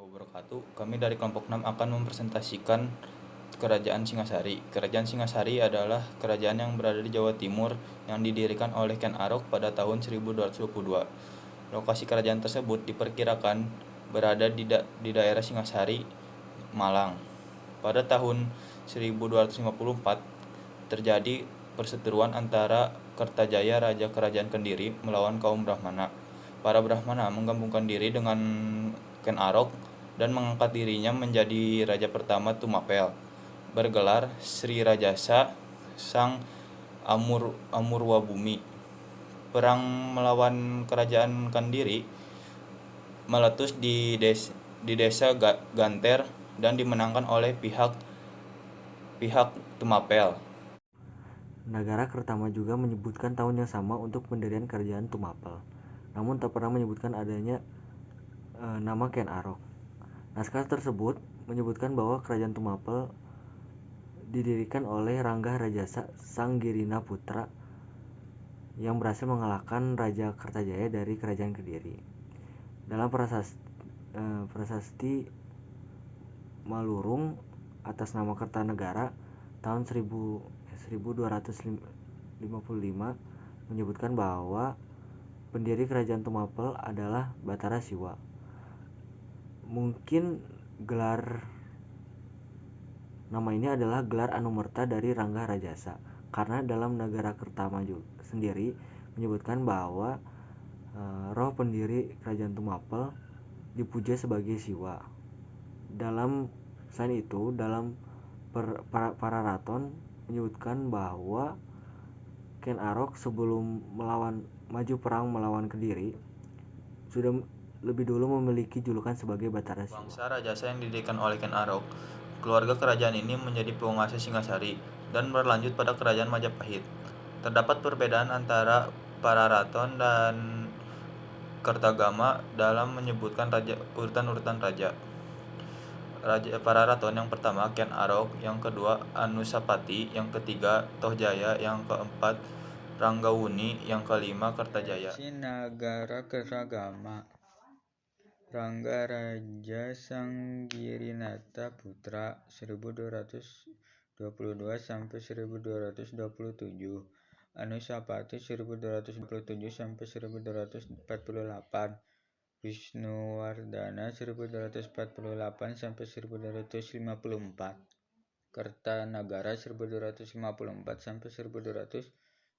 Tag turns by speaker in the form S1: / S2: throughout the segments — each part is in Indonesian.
S1: Wabarakatuh. Kami dari kelompok 6 akan mempresentasikan Kerajaan Singasari. Kerajaan Singasari adalah kerajaan yang berada di Jawa Timur yang didirikan oleh Ken Arok pada tahun 1222. Lokasi kerajaan tersebut diperkirakan berada di daerah Singasari, Malang. Pada tahun 1254 terjadi perseteruan antara Kertajaya, Raja Kerajaan Kendiri, melawan kaum Brahmana. Para Brahmana menggabungkan diri dengan Ken Arok dan mengangkat dirinya menjadi raja pertama Tumapel, bergelar Sri Rajasa Sang Amurwabumi. Perang melawan kerajaan Kendiri meletus di desa Ganter dan dimenangkan oleh pihak Tumapel.
S2: Nagara Kertama juga menyebutkan tahun yang sama untuk pendirian kerajaan Tumapel, namun tak pernah menyebutkan adanya nama Ken Arok. Naskah tersebut menyebutkan bahwa kerajaan Tumapel didirikan oleh Rangga Rajasa Sang Girina Putra yang berhasil mengalahkan Raja Kertajaya dari kerajaan Kediri. Dalam prasasti Malurung atas nama Kertanegara tahun 1255 menyebutkan bahwa pendiri kerajaan Tumapel adalah Batara Siwa. Mungkin nama ini adalah gelar anumerta dari Rangga Rajasa, karena dalam Nagara Kertama sendiri menyebutkan bahwa roh pendiri kerajaan Tumapel dipuja sebagai Siwa. Selain itu, dalam Pararaton menyebutkan bahwa Ken Arok sebelum maju perang melawan Kediri sudah lebih dulu memiliki julukan sebagai Batara Siwa.
S1: Bangsa Rajasa yang didirikan oleh Ken Arok, keluarga kerajaan ini menjadi penguasa Singasari dan berlanjut pada kerajaan Majapahit. Terdapat perbedaan antara Pararaton dan Kertagama dalam menyebutkan urutan raja. Raja Pararaton yang pertama Ken Arok, yang kedua Anusapati, yang ketiga Tohjaya, yang keempat Ranggawuni, yang kelima Kertajaya.
S3: Nagara Kertagama. Rangga Raja Sanggirinata Putra 1222 sampai 1227. Anusapati 1227 sampai 1248. Wisnuwardana 1248 sampai 1254. Kertanagara 1254 sampai 1200.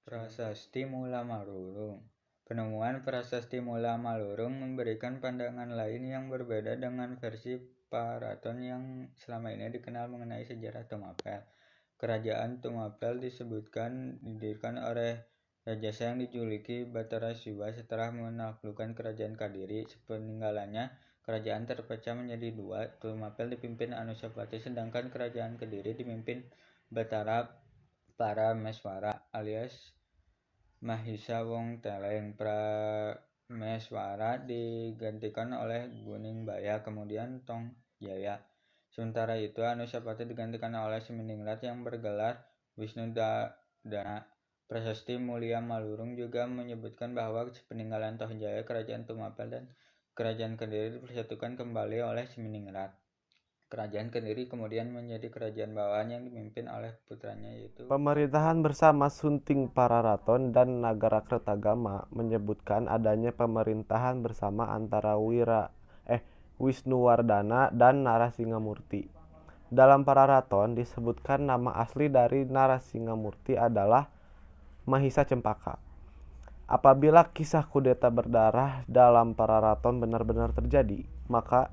S3: Prasasti Mula Malurung. Penemuan Prasasti Mula Malurung memberikan pandangan lain yang berbeda dengan versi Paraton yang selama ini dikenal mengenai sejarah Tumapel. Kerajaan Tumapel disebutkan didirikan oleh Rajasa yang dijuluki Batara Siwa setelah menaklukkan kerajaan Kadiri. Sepeninggalannya, kerajaan terpecah menjadi dua. Tumapel dipimpin Anusapati, sedangkan kerajaan Kediri dipimpin Batara Parameswara alias Mahisa Wongteleng. Prameswara digantikan oleh Guningbaya, kemudian Tongjaya. Sementara itu, Anusapati digantikan oleh Seminingrat yang bergelar Wisnudana. Prasasti Mulia Malurung juga menyebutkan bahwa sepeninggalan Tongjaya, kerajaan Tumapel dan kerajaan Kediri dipersatukan kembali oleh Seminingrat. Kerajaan Kediri kemudian menjadi kerajaan bawahan yang dipimpin oleh putranya, yaitu
S4: Pemerintahan bersama Sunting Pararaton dan Nagara Kertagama menyebutkan adanya pemerintahan bersama antara Wisnuwardana dan Narasingamurti. Dalam Pararaton disebutkan nama asli dari Narasingamurti adalah Mahisa Cempaka. Apabila kisah kudeta berdarah dalam Pararaton benar-benar terjadi, maka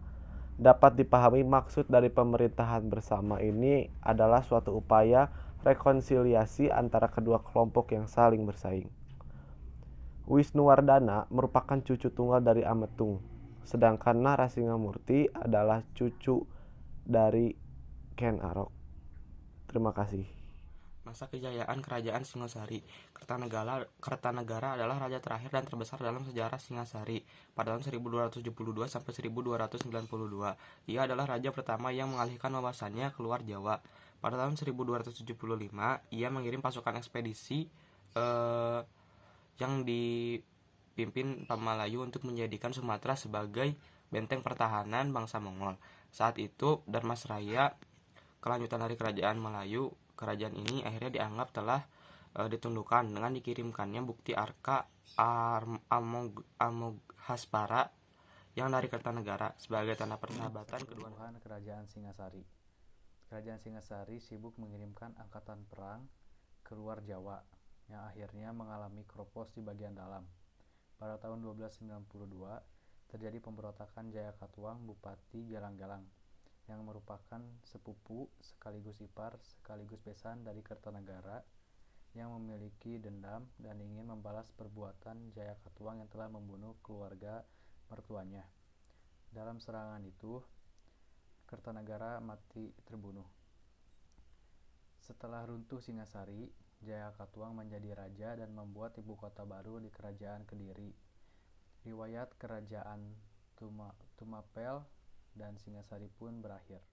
S4: dapat dipahami maksud dari pemerintahan bersama ini adalah suatu upaya rekonsiliasi antara kedua kelompok yang saling bersaing. Wisnuwardana merupakan cucu tunggal dari Ametung, sedangkan Narasingamurti adalah cucu dari Ken Arok. Terima kasih.
S5: Masa kejayaan Kerajaan Singasari. Kertanegara adalah raja terakhir dan terbesar dalam sejarah Singasari pada tahun 1272 sampai 1292. Ia adalah raja pertama yang mengalihkan wawasannya keluar Jawa. Pada tahun 1275, ia mengirim pasukan ekspedisi yang dipimpin Pamalayu untuk menjadikan Sumatera sebagai benteng pertahanan bangsa Mongol. Saat itu Dharmasraya, kelanjutan dari kerajaan Melayu, kerajaan ini akhirnya dianggap telah ditundukkan dengan dikirimkannya bukti Arka Amoghaspara yang dari Kertanegara sebagai tanda persahabatan kedua negara.
S2: Kerajaan Singasari. Kerajaan Singasari sibuk mengirimkan angkatan perang ke luar Jawa yang akhirnya mengalami kropos di bagian dalam. Pada tahun 1292 terjadi pemberontakan Jayakatwang Bupati Galang-Galang yang merupakan sepupu sekaligus ipar sekaligus besan dari Kertanegara yang memiliki dendam dan ingin membalas perbuatan Jayakatwang yang telah membunuh keluarga mertuanya. Dalam serangan itu, Kertanegara mati terbunuh. Setelah runtuh Singasari, Jayakatwang menjadi raja dan membuat ibu kota baru di Kerajaan Kediri. Riwayat Kerajaan Tumapel dan Singasari pun berakhir.